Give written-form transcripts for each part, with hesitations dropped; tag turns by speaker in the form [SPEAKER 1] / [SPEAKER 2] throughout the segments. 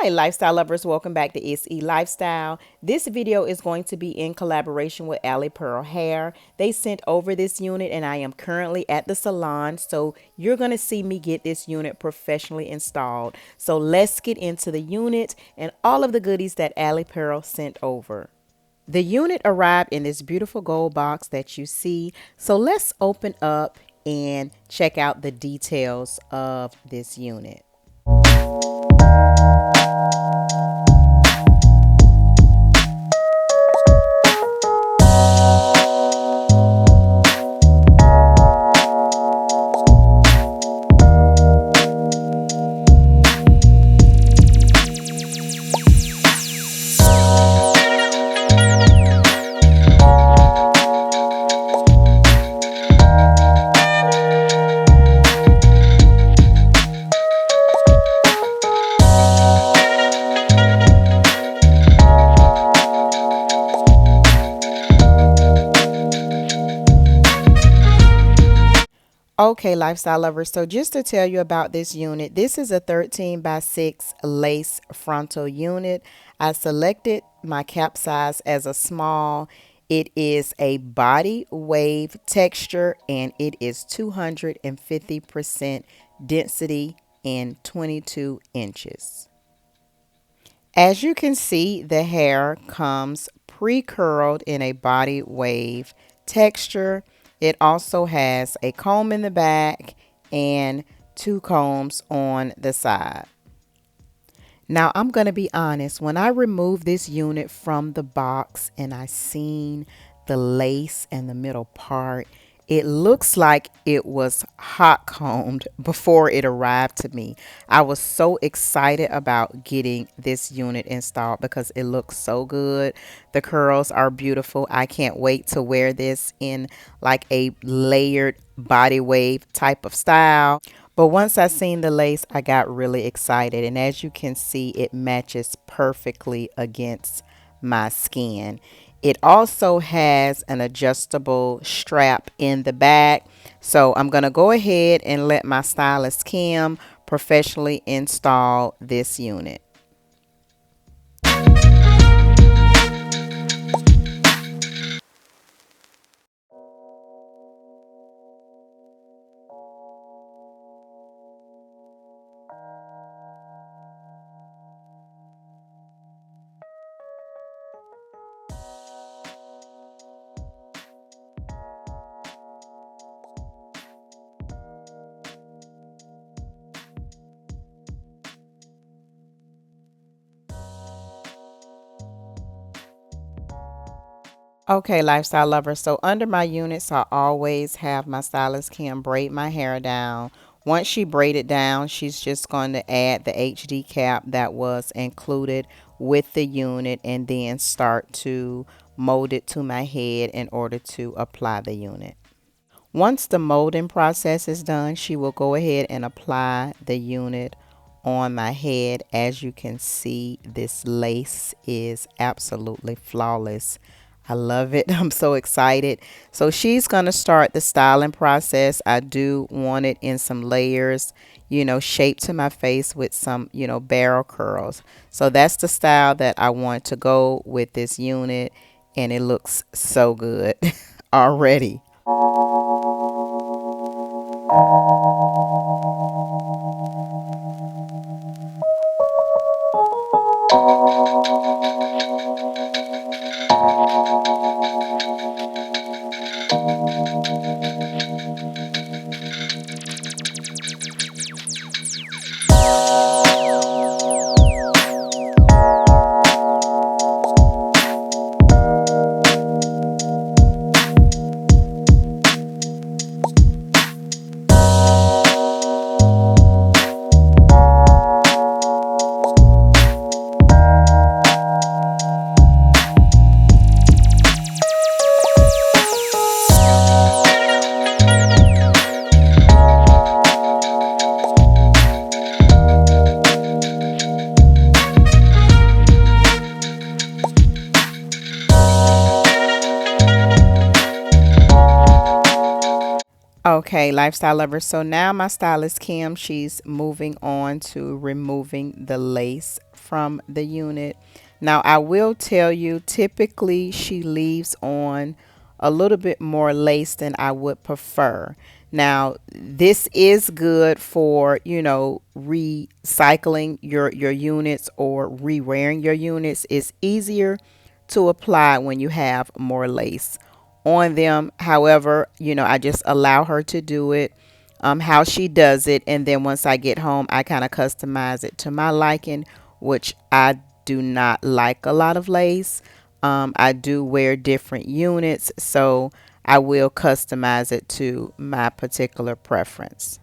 [SPEAKER 1] Hi lifestyle lovers, welcome back to It's E Lifestyle. This video is going to be in collaboration with Alipearl Hair. They sent over this unit and I am currently at the salon, so you're going to see me get this unit professionally installed. So let's get into the unit and all of the goodies that Alipearl sent over. The unit arrived in this beautiful gold box that you see, so let's open up and check out the details of this unit. Okay, lifestyle lovers, so just to tell you about this unit, this is a 13 by 6 lace frontal unit. I selected my cap size as a small. It is a body wave texture and it is 250% density in 22 inches. As you can see, the hair comes pre-curled in a body wave texture. It also has a comb in the back and 2 combs on the side. Now, I'm going to be honest, when I removed this unit from the box and I seen the lace and the middle part, it looks like it was hot combed before it arrived to me. I was so excited about getting this unit installed because it looks so good. The curls are beautiful. I can't wait to wear this in like a layered body wave type of style. But once I seen the lace, I got really excited. And as you can see, it matches perfectly against my skin. It also has an adjustable strap in the back. So I'm going to go ahead and let my stylist Kim professionally install this unit. Okay, lifestyle lovers. So under my units, I always have my stylist Kim braid my hair down. Once she braided down, she's just going to add the HD cap that was included with the unit and then start to mold it to my head in order to apply the unit. Once the molding process is done, she will go ahead and apply the unit on my head. As you can see, this lace is absolutely flawless. I love it. I'm so excited. So she's going to start the styling process. I do want it in some layers, shaped to my face with some, barrel curls. So that's the style that I want to go with this unit. And it looks so good already. Okay, lifestyle lovers. So now my stylist Kim, she's moving on to removing the lace from the unit. Now I will tell you, typically she leaves on a little bit more lace than I would prefer. Now this is good for, you know, recycling your units or re-wearing your units. It's easier to apply when you have more lace on them. However, you know, I just allow her to do it how she does it, and then once I get home I kind of customize it to my liking, which I do not like a lot of lace. I do wear different units, so I will customize it to my particular preference.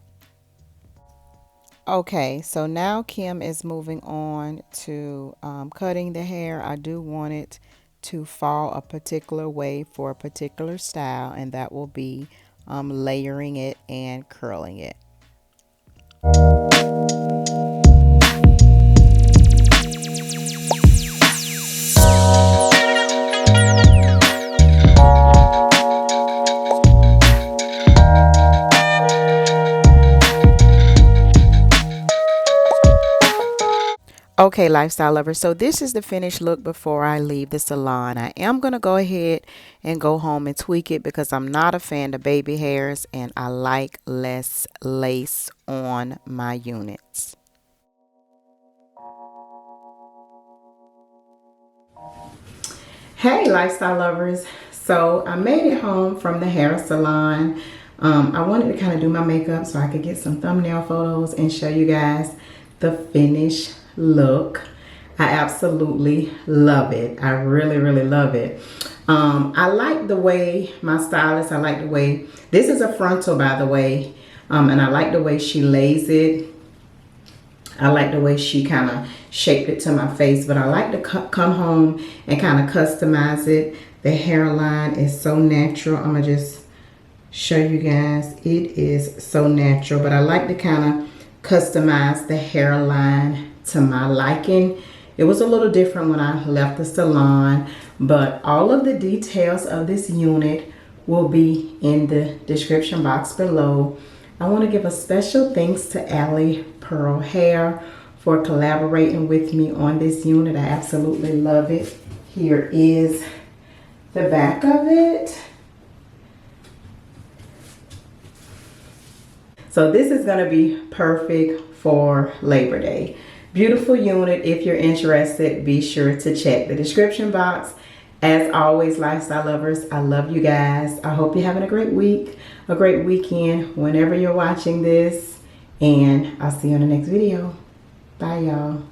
[SPEAKER 1] Okay, so now Kim is moving on to cutting the hair. I do want it to fall a particular way for a particular style, and that will be layering it and curling it. Okay, lifestyle lovers, so this is the finished look before I leave the salon. I am going to go ahead and go home and tweak it because I'm not a fan of baby hairs and I like less lace on my units. Hey, lifestyle lovers. So I made it home from the hair salon. I wanted to kind of do my makeup so I could get some thumbnail photos and show you guys the finished look. I absolutely love it. I really, really love it. I like the way my stylist, I like the way, this is a frontal by the way, and I like the way she lays it. I like the way she kind of shaped it to my face, but I like to come home and kind of customize it. The hairline is so natural. I'm gonna just show you guys. It is so natural, but I like to kind of customize the hairline to my liking. It was a little different when I left the salon, but all of the details of this unit will be in the description box below. I want to give a special thanks to Alipearl Hair for collaborating with me on this unit. I absolutely love it. Here is the back of it. So this is going to be perfect for Labor Day. Beautiful unit. If you're interested, be sure to check the description box. As always, lifestyle lovers, I love you guys. I hope you're having a great week, a great weekend whenever you're watching this. And I'll see you in the next video. Bye, y'all.